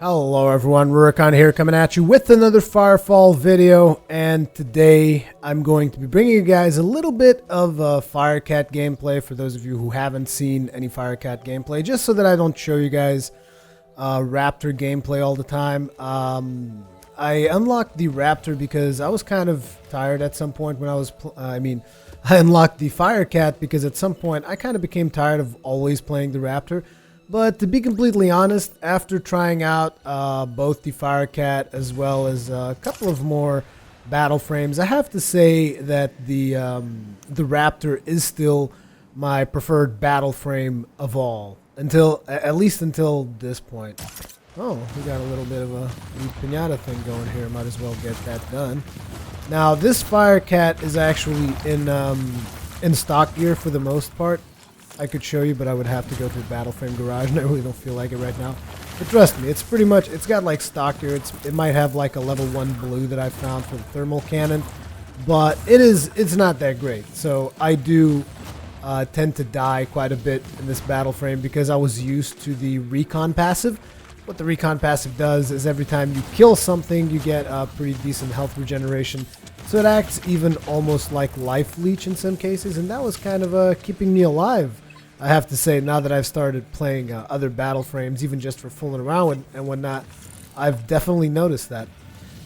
Hello everyone, Rurikhan here coming at you with another Firefall video, and today I'm going to be bringing you guys a little bit of Firecat gameplay for those of you who haven't seen any Firecat gameplay, just so that I don't show you guys Raptor gameplay all the time. I unlocked the Raptor because I was kind of tired at some point when I was, I unlocked the Firecat because at some point I kind of became tired of always playing the Raptor. But to be completely honest, after trying out both the Firecat as well as a couple of more battle frames, I have to say that the Raptor is still my preferred battle frame of all, at least until this point. Oh, we got a little bit of a piñata thing going here. Might as well get that done. Now, this Firecat is actually in stock gear for the most part. I could show you, but I would have to go to the battle frame garage, and I really don't feel like it right now. But trust me, it's pretty much, it's got like stock gear. It might have like a level 1 blue that I found for the thermal cannon, but it's not that great. So I do tend to die quite a bit in this battle frame because I was used to the recon passive. What the recon passive does is every time you kill something, you get a pretty decent health regeneration. So it acts even almost like life leech in some cases, and that was kind of keeping me alive. I have to say, now that I've started playing other battle frames, even just for fooling around and whatnot, I've definitely noticed that.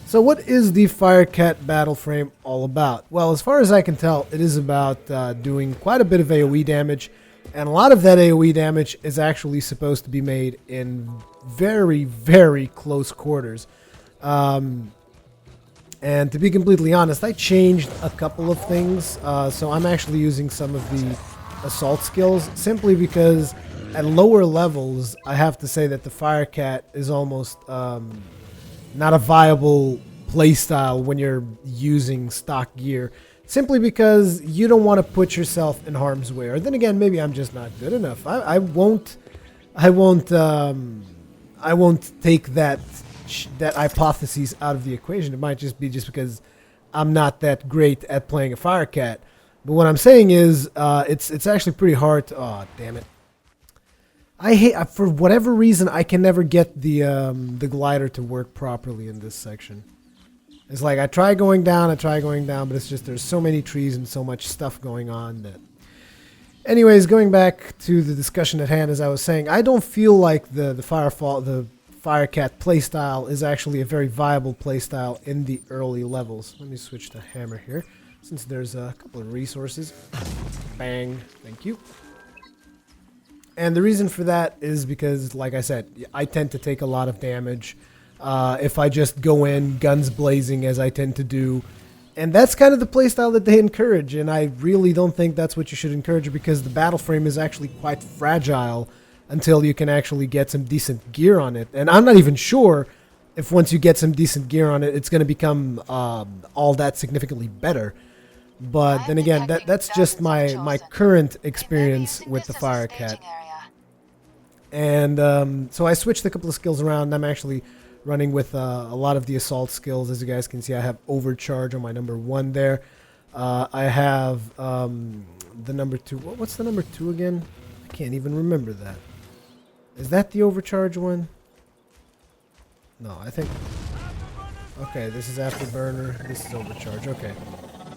So what is the Firecat battle frame all about? Well, as far as I can tell, it is about doing quite a bit of AoE damage, and a lot of that AoE damage is actually supposed to be made in very, very close quarters. And to be completely honest, I changed a couple of things, so I'm actually using some of the assault skills simply because at lower levels I have to say that the Firecat is almost not a viable playstyle when you're using stock gear, simply because you don't want to put yourself in harm's way. Or then again, maybe I'm just not good enough. I won't take that hypothesis out of the equation. It might just be because I'm not that great at playing a Firecat. But what I'm saying is, it's actually pretty hard to... Oh, damn it. I hate... For whatever reason, I can never get the glider to work properly in this section. It's like, I try going down, but it's just there's so many trees and so much stuff going on that... Anyways, going back to the discussion at hand, as I was saying, I don't feel like the Firecat playstyle is actually a very viable playstyle in the early levels. Let me switch to hammer here, since there's a couple of resources. Bang. Thank you. And the reason for that is because, like I said, I tend to take a lot of damage if I just go in guns blazing, as I tend to do. And that's kind of the playstyle that they encourage, and I really don't think that's what you should encourage, because the battle frame is actually quite fragile until you can actually get some decent gear on it. And I'm not even sure if once you get some decent gear on it, it's going to become all that significantly better. But then again, that's just my current experience with the Firecat. And so I switched a couple of skills around. I'm actually running with a lot of the assault skills. As you guys can see, I have overcharge on my number 1 there. I have the number 2. What's the number 2 again? I can't even remember that. Is that the overcharge one? No, I think... Okay, this is afterburner. This is overcharge. Okay.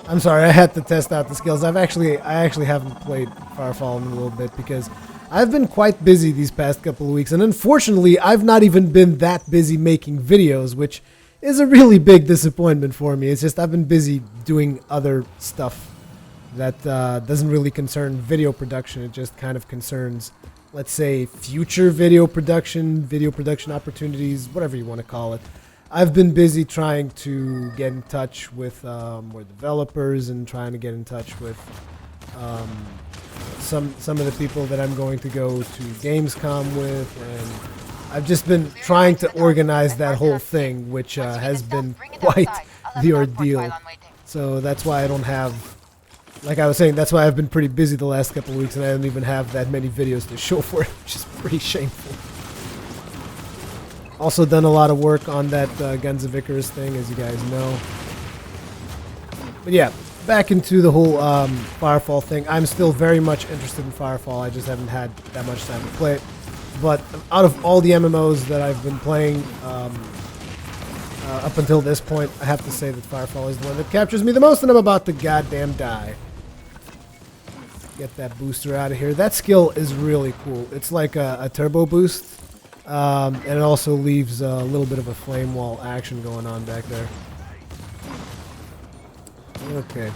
I'm sorry, I had to test out the skills. I actually haven't played Firefall in a little bit because I've been quite busy these past couple of weeks, and unfortunately, I've not even been that busy making videos, which is a really big disappointment for me. It's just I've been busy doing other stuff that doesn't really concern video production. It just kind of concerns, let's say, future video production opportunities, whatever you want to call it. I've been busy trying to get in touch with more developers and trying to get in touch with some of the people that I'm going to go to Gamescom with, and I've just been trying to organize that whole thing, which has been quite the ordeal. So that's why I don't have, like I was saying, that's why I've been pretty busy the last couple of weeks, and I don't even have that many videos to show for it, which is pretty shameful. Also done a lot of work on that Guns of Icarus thing, as you guys know. But yeah, back into the whole Firefall thing. I'm still very much interested in Firefall. I just haven't had that much time to play it. But out of all the MMOs that I've been playing up until this point, I have to say that Firefall is the one that captures me the most, and I'm about to goddamn die. Get that booster out of here. That skill is really cool. It's like a turbo boost, and it also leaves a little bit of a flame wall action going on back there. Okay.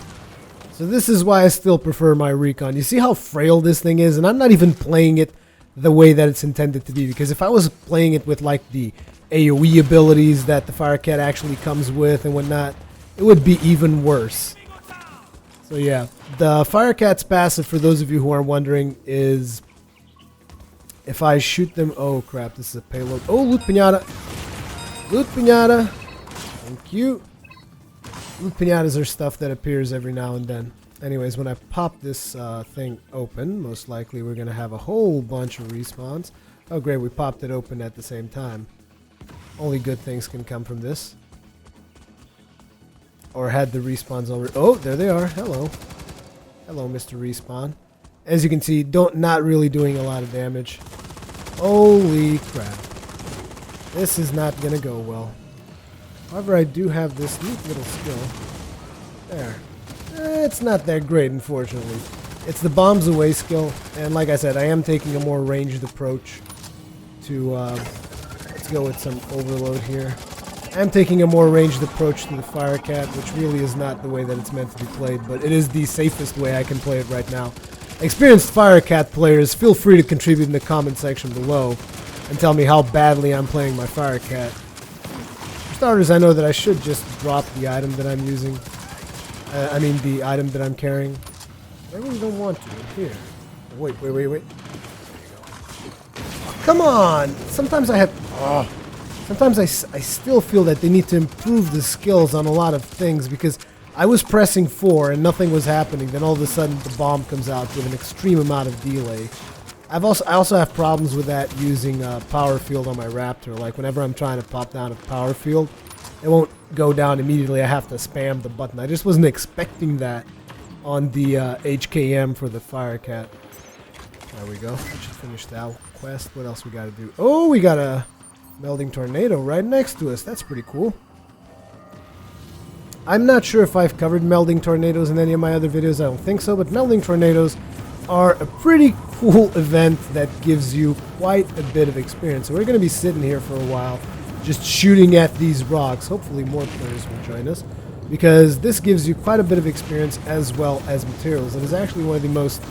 So this is why I still prefer my Rurikhan. You see how frail this thing is? And I'm not even playing it the way that it's intended to be. Because if I was playing it with like the AoE abilities that the Firecat actually comes with and whatnot, it would be even worse. So yeah, the Firecat's passive, for those of you who are wondering, is if I shoot them... Oh crap, this is a payload. Oh, loot piñata. Loot piñata. Thank you. Loot piñatas are stuff that appears every now and then. Anyways, when I pop this thing open, most likely we're going to have a whole bunch of respawns. Oh great, we popped it open at the same time. Only good things can come from this. Or had the respawns already... Oh, there they are. Hello. Hello, Mr. Respawn. As you can see, not really doing a lot of damage. Holy crap. This is not going to go well. However, I do have this neat little skill. There. It's not that great, unfortunately. It's the bombs away skill, and like I said, I am taking a more ranged approach to, let's go with some overload here. I'm taking a more ranged approach to the Firecat, which really is not the way that it's meant to be played, but it is the safest way I can play it right now. Experienced Firecat players, feel free to contribute in the comment section below and tell me how badly I'm playing my Firecat. For starters, I know that I should just drop the item that I'm using. I mean, the item that I'm carrying. I really don't want to. Here. Wait. Oh, come on! Sometimes I have... Oh. Sometimes I still feel that they need to improve the skills on a lot of things, because I was pressing 4 and nothing was happening. Then all of a sudden the bomb comes out with an extreme amount of delay. I also have problems with that using power field on my Raptor. Like whenever I'm trying to pop down a power field, it won't go down immediately. I have to spam the button. I just wasn't expecting that on the HKM for the Firecat. There we go. I should finish that quest. What else we got to do? Oh, we got a Melding tornado right next to us. That's pretty cool. I'm not sure if I've covered Melding tornadoes in any of my other videos. I don't think so, but Melding tornadoes are a pretty cool event that gives you quite a bit of experience. So we're going to be sitting here for a while just shooting at these rocks. Hopefully more players will join us, because this gives you quite a bit of experience as well as materials. It is actually one of the most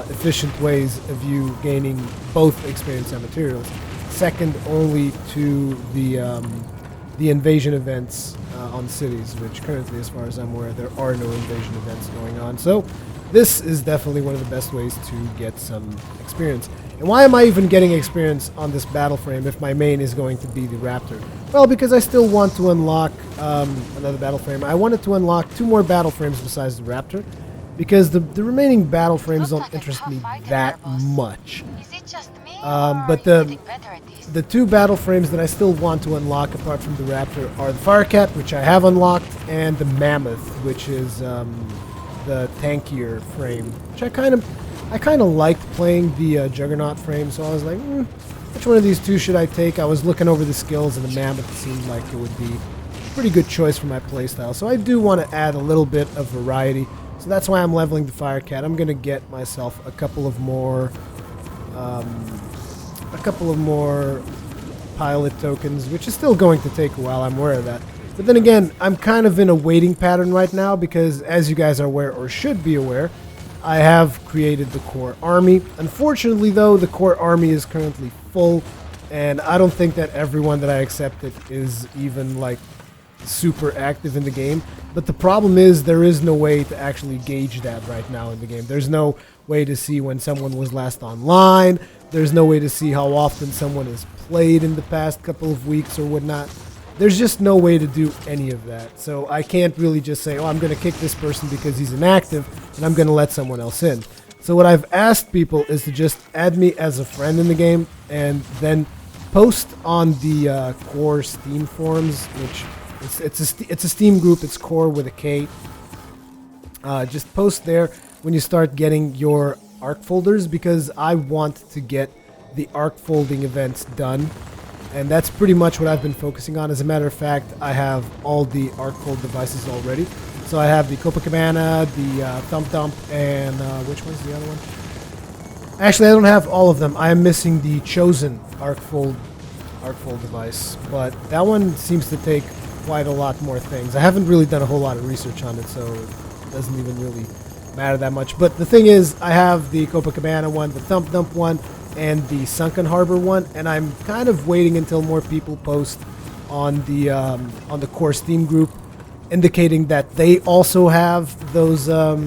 efficient ways of you gaining both experience and materials, second only to the invasion events on cities, which currently, as far as I'm aware, there are no invasion events going on. So this is definitely one of the best ways to get some experience. And why am I even getting experience on this battle frame if my main is going to be the Raptor? Well, because I still want to unlock another battle frame. I wanted to unlock 2 more battle frames besides the Raptor, because the remaining battle frames don't interest me that much. But the 2 battle frames that I still want to unlock apart from the Raptor are the Firecat, which I have unlocked, and the Mammoth, which is the tankier frame, which I kind of liked playing the Juggernaut frame, so I was like, which one of these 2 should I take? I was looking over the skills, and the Mammoth seemed like it would be a pretty good choice for my playstyle. So I do want to add a little bit of variety. So that's why I'm leveling the Firecat. I'm going to get myself a couple of more pilot tokens, which is still going to take a while, I'm aware of that. But then again, I'm kind of in a waiting pattern right now, because as you guys are aware, or should be aware, I have created the core army. Unfortunately though, the core army is currently full, and I don't think that everyone that I accepted is even like super active in the game. But the problem is there is no way to actually gauge that right now in the game. There's no way to see when someone was last online. There's no way to see how often someone has played in the past couple of weeks or whatnot. There's just no way to do any of that. So I can't really just say, oh, I'm going to kick this person because he's inactive and I'm going to let someone else in. So what I've asked people is to just add me as a friend in the game, and then post on the core Steam forums, which it's a Steam group. It's core with a K. Just post there when you start getting your ARC folders, because I want to get the arc folding events done. And that's pretty much what I've been focusing on. As a matter of fact, I have all the arc fold devices already. So I have the Copacabana, the Thump Dump, and which one's the other one? Actually, I don't have all of them. I am missing the Chosen arc fold device, but that one seems to take quite a lot more things. I haven't really done a whole lot of research on it, so it doesn't even really matter that much. But the thing is, I have the Copacabana one, the Thump Dump one, and the Sunken Harbor one, and I'm kind of waiting until more people post on the core Steam group, indicating that they also have those. Oh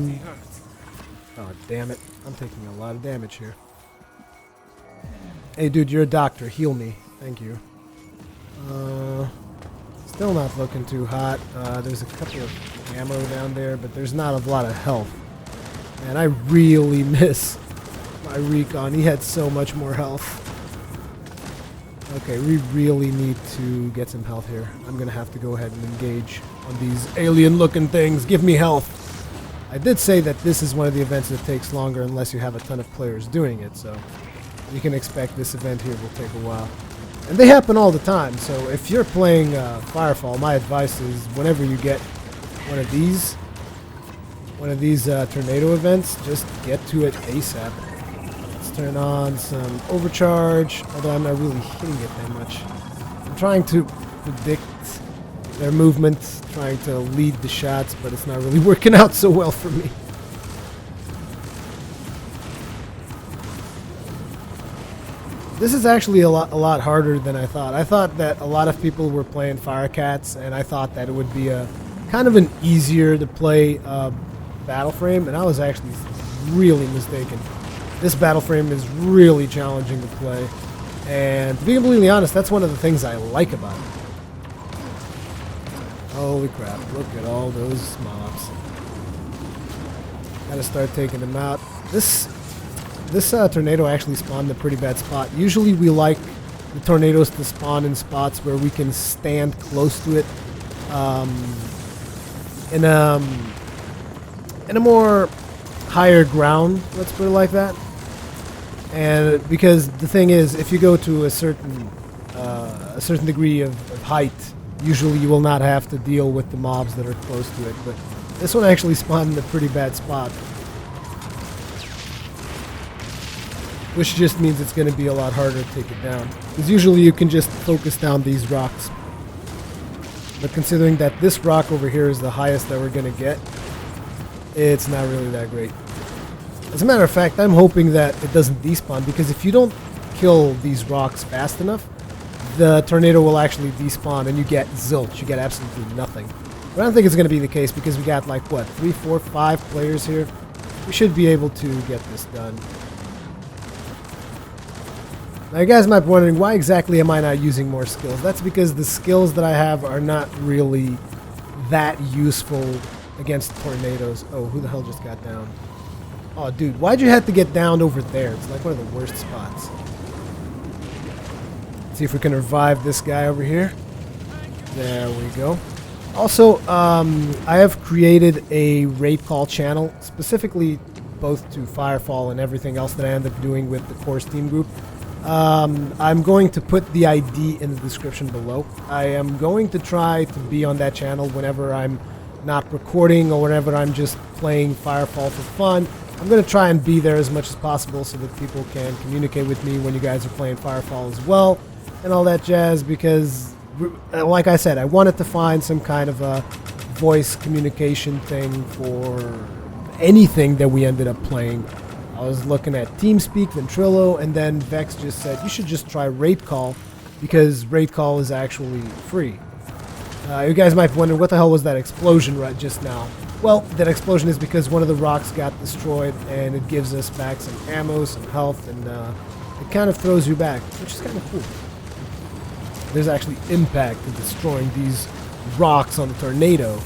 damn it! I'm taking a lot of damage here. Hey dude, you're a doctor. Heal me, thank you. Still not looking too hot. There's a couple of ammo down there, but there's not a lot of health. And I really miss my Rurikhan. He had so much more health. Okay, we really need to get some health here. I'm gonna have to go ahead and engage on these alien-looking things. Give me health. I did say that this is one of the events that takes longer unless you have a ton of players doing it, so you can expect this event here will take a while. And they happen all the time, so if you're playing Firefall, my advice is whenever you get one of these tornado events, just get to it ASAP. Let's turn on some overcharge, although I'm not really hitting it that much. I'm trying to predict their movement, trying to lead the shots, but it's not really working out so well for me. This is actually a lot harder than I thought. I thought that a lot of people were playing Firecats, and I thought that it would be a kind of an easier to play battle frame, and I was actually really mistaken. This battle frame is really challenging to play, and to be completely honest, that's one of the things I like about it. Holy crap, look at all those mobs. Gotta start taking them out. This tornado actually spawned in a pretty bad spot. Usually we like the tornadoes to spawn in spots where we can stand close to it in a more higher ground, let's put it like that. And because the thing is, if you go to a certain degree of height, usually you will not have to deal with the mobs that are close to it. But this one actually spawned in a pretty bad spot, which just means it's going to be a lot harder to take it down. Because usually you can just focus down these rocks. But considering that this rock over here is the highest that we're going to get, it's not really that great. As a matter of fact, I'm hoping that it doesn't despawn, because if you don't kill these rocks fast enough, the tornado will actually despawn and you get zilch. You get absolutely nothing. But I don't think it's going to be the case, because we got like, what, 3, 4, 5 players here? We should be able to get this done. Now you guys might be wondering, why exactly am I not using more skills? That's because the skills that I have are not really that useful against tornadoes. Oh, who the hell just got down? Oh, dude, why'd you have to get down over there? It's like one of the worst spots. Let's see if we can revive this guy over here. There we go. Also, I have created a RateCall channel, specifically both to Firefall and everything else that I end up doing with the core Steam group. I'm going to put the ID in the description below. I am going to try to be on that channel whenever I'm not recording or whenever I'm just playing Firefall for fun. I'm going to try and be there as much as possible so that people can communicate with me when you guys are playing Firefall as well and all that jazz, because, like I said, I wanted to find some kind of a voice communication thing for anything that we ended up playing. I was looking at TeamSpeak, Ventrilo, and then Vex just said, you should just try RateCall, because RateCall is actually free. You guys might be wondering, what the hell was that explosion right just now? Well, that explosion is because one of the rocks got destroyed, and it gives us back some ammo, some health, and it kind of throws you back, which is kind of cool. There's actually impact in destroying these rocks on the tornado.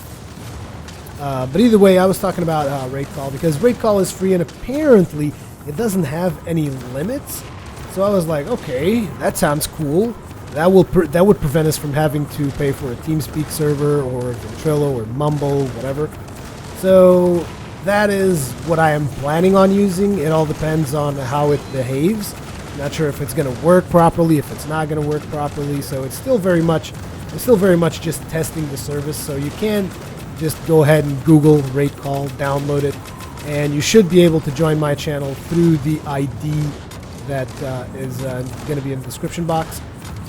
But either way, I was talking about RateCall, because RateCall is free and apparently it doesn't have any limits. So I was like, okay, that sounds cool. That would prevent us from having to pay for a TeamSpeak server or Ventrilo or Mumble, whatever. So that is what I am planning on using. It all depends on how it behaves. Not sure if it's going to work properly, if it's not going to work properly. So it's still very much just testing the service. So you can just go ahead and Google RateCall, download it, and you should be able to join my channel through the ID that is going to be in the description box.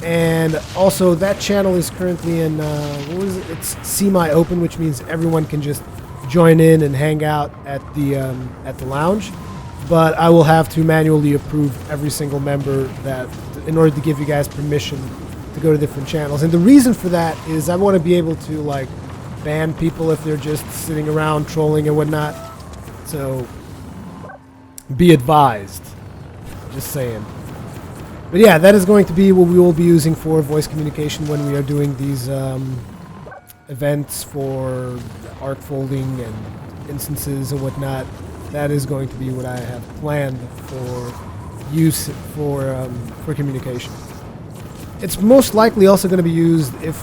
And also, that channel is currently in what is it? It's semi-open, which means everyone can just join in and hang out at the lounge. But I will have to manually approve every single member that, in order to give you guys permission to go to different channels. And the reason for that is I want to be able to like ban people if they're just sitting around trolling and whatnot. So be advised. Just saying. But yeah, that is going to be what we will be using for voice communication when we are doing these events for arc folding and instances and whatnot. That is going to be what I have planned for use for communication. It's most likely also going to be used if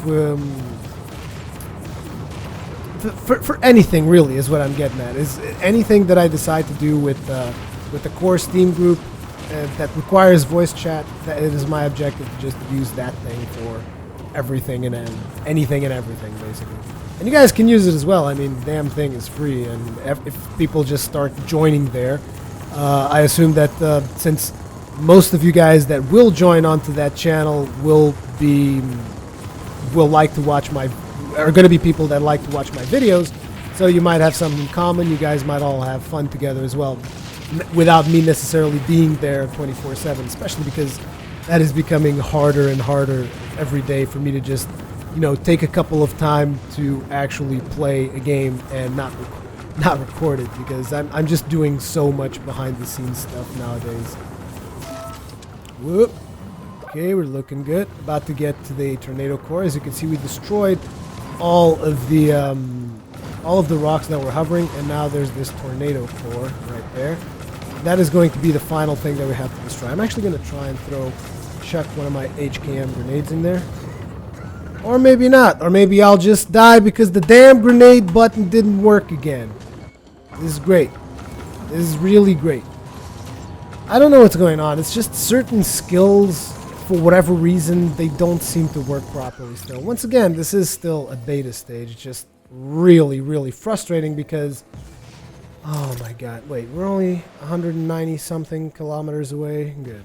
for anything really is what I'm getting at. Is anything that I decide to do with the core Steam group that requires voice chat. That it is my objective to just use that thing for everything and anything and everything basically. And you guys can use it as well. I mean, damn thing is free, and if people just start joining there, I assume that since most of you guys that will join onto that channel will like to watch are going to be people that like to watch my videos, so you might have something in common. You guys might all have fun together as well, without me necessarily being there 24/7, especially because that is becoming harder and harder every day for me to just, you know, take a couple of time to actually play a game and not record it, because I'm just doing so much behind the scenes stuff nowadays. Whoop. Okay, we're looking good. About to get to the tornado core. As you can see, we destroyed all of the rocks that were hovering, and now there's this tornado core right there. That is going to be the final thing that we have to destroy. I'm actually going to try and chuck one of my HKM grenades in there. Or maybe not. Or maybe I'll just die because the damn grenade button didn't work again. This is great. This is really great. I don't know what's going on. It's just certain skills, for whatever reason, they don't seem to work properly still. Once again, this is still a beta stage. It's just really, really frustrating because... Oh my god. Wait, we're only 190 something kilometers away. Good.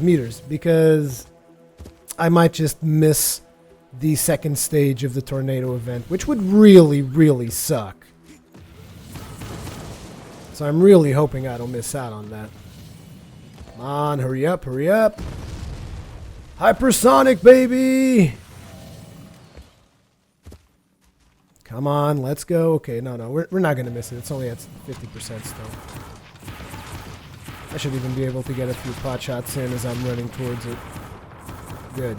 Meters. Because I might just miss the second stage of the tornado event, which would really, really suck. So I'm really hoping I don't miss out on that. Come on, hurry up, hurry up. Hypersonic, baby! Come on, let's go. Okay, no, we're not going to miss it. It's only at 50% still. I should even be able to get a few pot shots in as I'm running towards it. Good.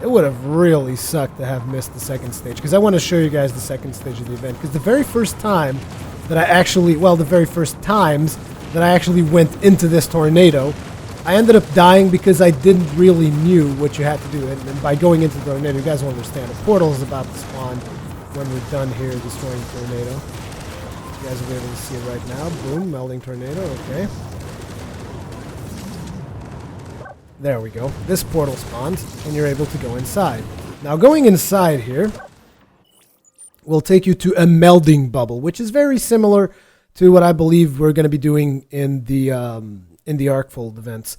It would have really sucked to have missed the second stage, because I want to show you guys the second stage of the event. Because the very first time that I actually, well, the very first times that I actually went into this tornado, I ended up dying because I didn't really knew what you had to do. And by going into the tornado, you guys will understand. A portal is about to spawn when we're done here destroying the tornado. You guys will be able to see it right now. Boom, melding tornado, okay. There we go. This portal spawns, and you're able to go inside. Now, going inside here will take you to a melding bubble, which is very similar to what I believe we're going to be doing in the Arcfold events.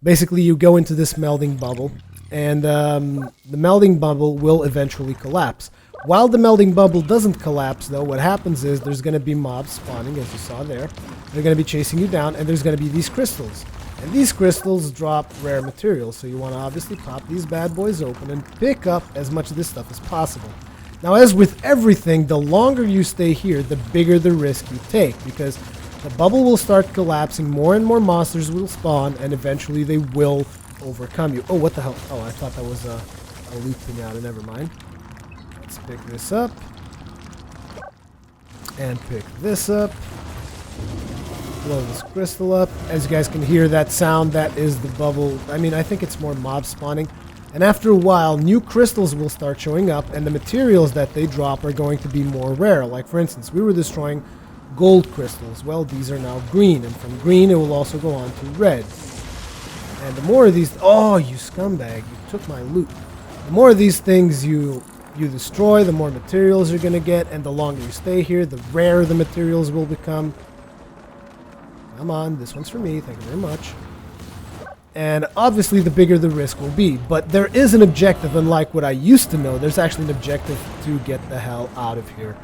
Basically, you go into this melding bubble, and the melding bubble will eventually collapse. While the melding bubble doesn't collapse, though, what happens is there's going to be mobs spawning, as you saw there. They're going to be chasing you down, and there's going to be these crystals. And these crystals drop rare materials, so you want to obviously pop these bad boys open and pick up as much of this stuff as possible. Now, as with everything, the longer you stay here, the bigger the risk you take, because the bubble will start collapsing, more and more monsters will spawn, and eventually they will overcome you. Oh, what the hell? Oh, I thought that was a loot piñata. Never mind. Let's pick this up. And pick this up. Blow this crystal up. As you guys can hear that sound, that is the bubble. I mean, I think it's more mob spawning. And after a while, new crystals will start showing up, and the materials that they drop are going to be more rare. Like, for instance, we were destroying gold crystals. Well, these are now green, and from green it will also go on to red. And the more of these... Oh, you scumbag, you took my loot. The more of these things you destroy, the more materials you're going to get, and the longer you stay here, the rarer the materials will become. Come on, this one's for me, thank you very much. And obviously the bigger the risk will be, but there is an objective, unlike what I used to know. There's actually an objective to get the hell out of here.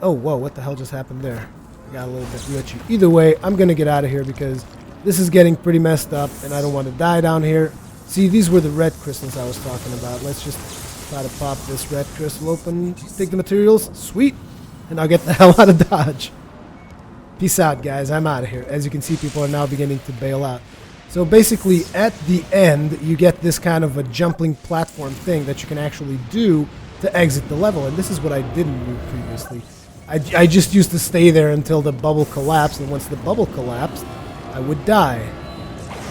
Oh, whoa, what the hell just happened there? I got a little bit glitchy. Either way, I'm going to get out of here because this is getting pretty messed up, and I don't want to die down here. See, these were the red crystals I was talking about. Let's just try to pop this red crystal open, take the materials, sweet, and I'll get the hell out of Dodge. Peace out, guys. I'm out of here. As you can see, people are now beginning to bail out. So basically, at the end, you get this kind of a jumping platform thing that you can actually do to exit the level, and this is what I didn't do previously. I just used to stay there until the bubble collapsed, and once the bubble collapsed, I would die.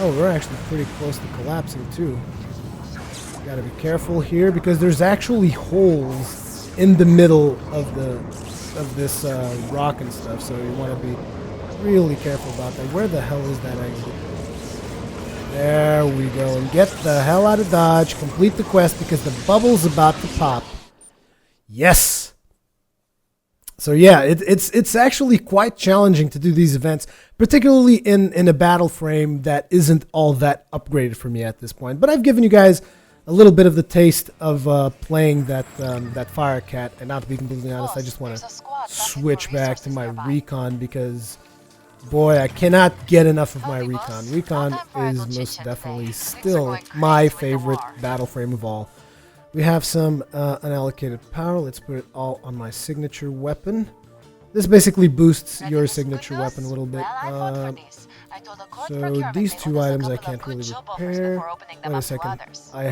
Oh, we're actually pretty close to collapsing, too. Gotta be careful here, because there's actually holes in the middle of this rock and stuff, so you want to be really careful about that. Where the hell is that exit? There we go, and get the hell out of Dodge, complete the quest, because the bubble's about to pop. Yes! So yeah, it's actually quite challenging to do these events, particularly in a battle frame that isn't all that upgraded for me at this point. But I've given you guys a little bit of the taste of playing that Firecat, and not to be completely honest, I just want to switch back to my Recon because, boy, I cannot get enough of my Recon. Recon is most definitely still my favorite battle frame of all. We have some unallocated power. Let's put it all on my signature weapon. This basically boosts your signature weapon a little bit. So these two items I can't really repair. Wait a second. I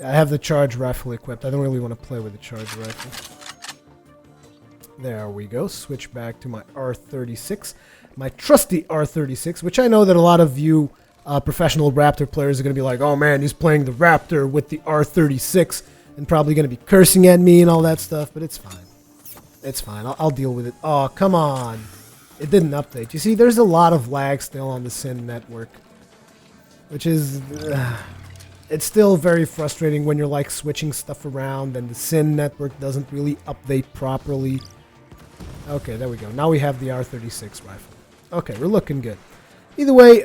have the charge rifle equipped. I don't really want to play with the charge rifle. There we go. Switch back to my R36. My trusty R36, which I know that a lot of you professional Raptor players are going to be like, oh man, he's playing the Raptor with the R36 and probably going to be cursing at me and all that stuff, but it's fine. It's fine. I'll deal with it. Oh, come on. It didn't update. You see, there's a lot of lag still on the Sin network, which is... it's still very frustrating when you're like switching stuff around and the Sin network doesn't really update properly. Okay, there we go. Now we have the R36 rifle. Okay, we're looking good. Either way,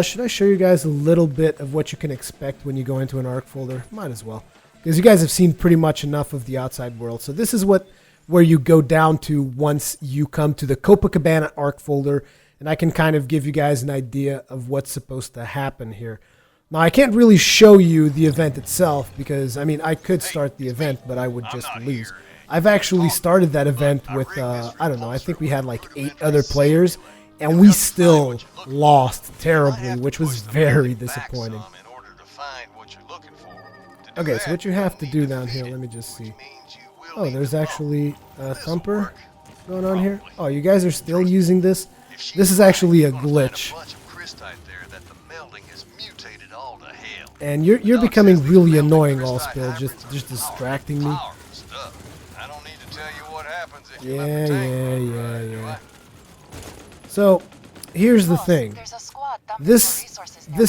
should I show you guys a little bit of what you can expect when you go into an ARC folder? Might as well. Because you guys have seen pretty much enough of the outside world. So this is where you go down to once you come to the Copacabana ARC folder. And I can kind of give you guys an idea of what's supposed to happen here. Now, I can't really show you the event itself because, I mean, I could start the event, but I would just lose. I've actually started that event with, I don't know, I think we had like 8 other players. And we still lost terribly, which was very disappointing. Okay, so what you have to do down here, let me just see. Oh, there's actually a thumper going on here. Oh, you guys are still using this? This is actually a glitch. And you're becoming really annoying, Allspill, just distracting me. Yeah. So, here's the thing. This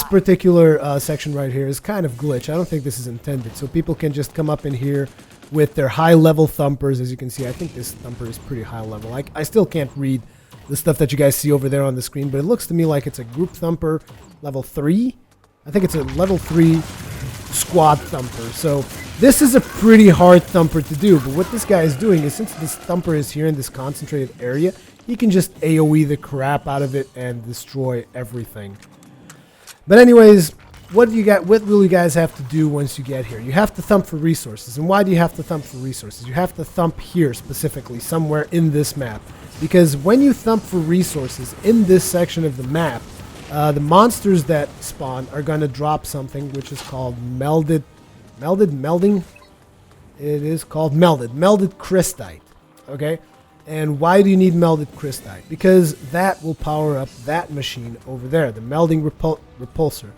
particular section right here is kind of glitch. I don't think this is intended. So people can just come up in here with their high-level thumpers. As you can see, I think this thumper is pretty high level. I still can't read the stuff that you guys see over there on the screen, but it looks to me like it's a group thumper level 3. I think it's a level 3 squad thumper. So this is a pretty hard thumper to do, but what this guy is doing is, since this thumper is here in this concentrated area, he can just AoE the crap out of it and destroy everything. But anyways, what will you guys have to do once you get here? You have to thump for resources. And why do you have to thump for resources? You have to thump here specifically, somewhere in this map. Because when you thump for resources in this section of the map, the monsters that spawn are going to drop something which is called melding. It is called melded crystite. Okay? And why do you need melded crystite? Because that will power up that machine over there, the melding repulsor.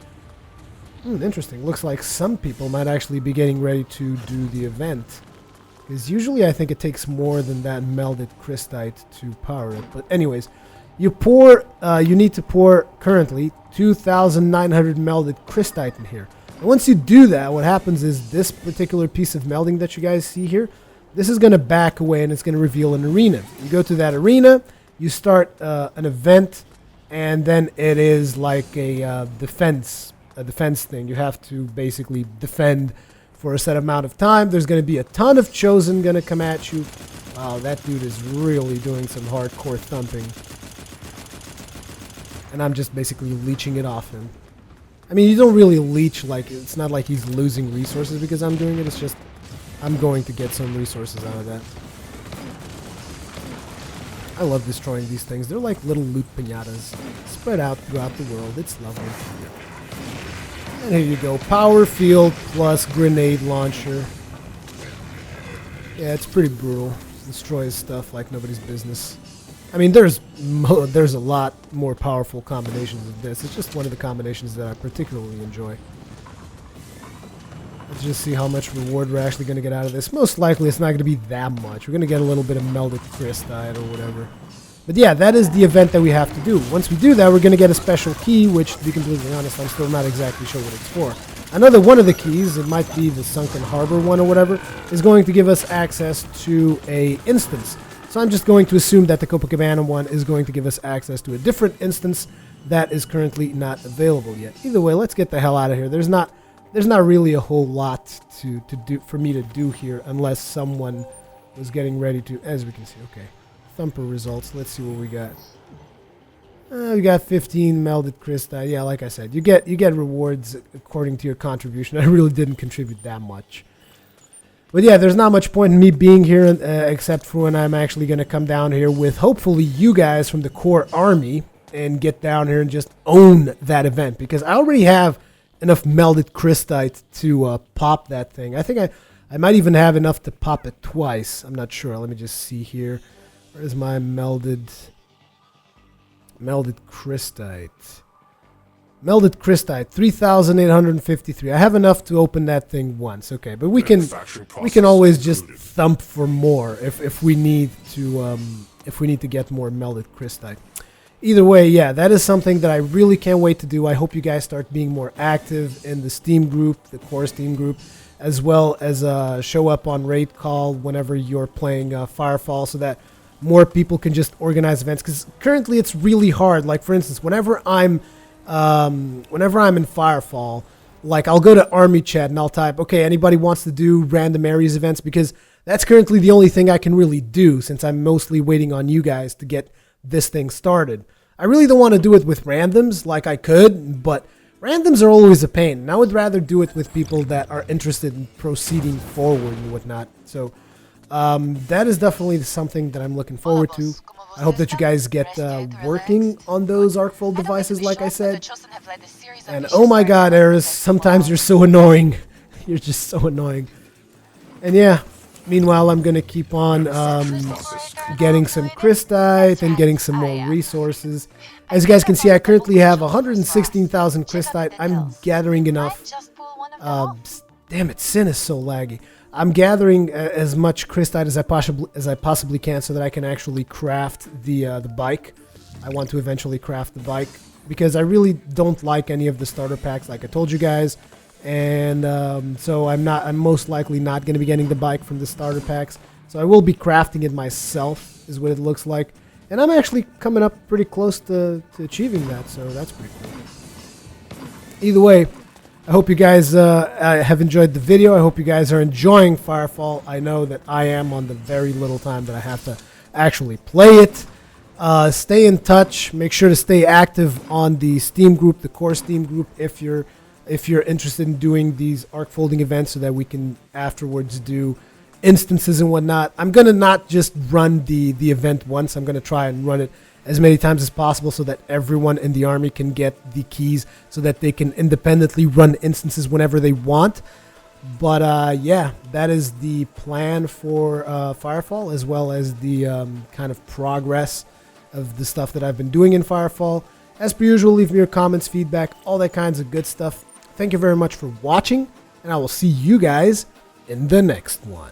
Interesting. Looks like some people might actually be getting ready to do the event. because usually I think it takes more than that melded crystite to power it. But anyways, you need to pour currently 2,900 melded crystite in here. And once you do that, what happens is this particular piece of melding that you guys see here, this is going to back away and it's going to reveal an arena. You go to that arena, you start an event, and then it is like a defense thing. You have to basically defend for a set amount of time. There's going to be a ton of chosen going to come at you. Wow, that dude is really doing some hardcore thumping. And I'm just basically leeching it off him. I mean, you don't really leech, like, it's not like he's losing resources because I'm doing it. It's just, I'm going to get some resources out of that. I love destroying these things. They're like little loot piñatas spread out throughout the world. It's lovely. And here you go. Power field plus grenade launcher. Yeah, it's pretty brutal. Destroys stuff like nobody's business. I mean, there's a lot more powerful combinations of this. It's just one of the combinations that I particularly enjoy. Let's just see how much reward we're actually going to get out of this. Most likely it's not going to be that much. We're going to get a little bit of melded crystite or whatever. But yeah, that is the event that we have to do. Once we do that, we're going to get a special key, which, to be completely honest, I'm still not exactly sure what it's for. I know that one of the keys, it might be the Sunken Harbor one or whatever, is going to give us access to a instance. So I'm just going to assume that the Copacabana one is going to give us access to a different instance that is currently not available yet. Either way, let's get the hell out of here. There's not really a whole lot to do for me to do here unless someone was getting ready to, as we can see. Okay, Thumper results. Let's see what we got. We got 15 melded crystite. Yeah, like I said, you get rewards according to your contribution. I really didn't contribute that much. But yeah, there's not much point in me being here except for when I'm actually going to come down here with hopefully you guys from the core army and get down here and just own that event, because I already have enough melded crystite to pop that thing. I think I might even have enough to pop it twice. I'm not sure. Let me just see here. Where's my melded crystite? Melded crystite, 3,853. I have enough to open that thing once. Okay, but we can always just thump for more if we need to get more melded crystite. Either way, yeah, that is something that I really can't wait to do. I hope you guys start being more active in the Steam group, the core Steam group, as well as show up on RateCall whenever you're playing Firefall, so that more people can just organize events. Because currently it's really hard. Like, for instance, whenever I'm in Firefall, like, I'll go to army chat and I'll type, okay, anybody wants to do random areas events, because that's currently the only thing I can really do, since I'm mostly waiting on you guys to get this thing started. I really don't want to do it with randoms like I could, but randoms are always a pain, and I would rather do it with people that are interested in proceeding forward and whatnot. So that is definitely something that I'm looking forward to. I hope that you guys get working on those ArcFold devices, like I said. And oh my god, Eris, sometimes you're so annoying. You're just so annoying. And yeah, meanwhile, I'm going to keep on getting some crystite and getting some more resources. As you guys can see, I currently have 116,000 crystite. I'm gathering enough. Damn it, Sin is so laggy. I'm gathering as much crystite as I possibly can, so that I can actually craft the bike. I want to eventually craft the bike, because I really don't like any of the starter packs, like I told you guys. And so I'm most likely not going to be getting the bike from the starter packs. So I will be crafting it myself, is what it looks like. And I'm actually coming up pretty close to achieving that, so that's pretty cool. Either way, I hope you guys have enjoyed the video. I hope you guys are enjoying Firefall. I know that I am, on the very little time that I have to actually play it. Stay in touch. Make sure to stay active on the Steam group, the core Steam group, if you're interested in doing these arc folding events, so that we can afterwards do instances and whatnot. I'm going to not just run the event once. I'm going to try and run it as many times as possible, so that everyone in the army can get the keys, so that they can independently run instances whenever they want. But yeah, that is the plan for Firefall, as well as the kind of progress of the stuff that I've been doing in Firefall. As per usual, leave me your comments, feedback, all that kinds of good stuff. Thank you very much for watching, and I will see you guys in the next one.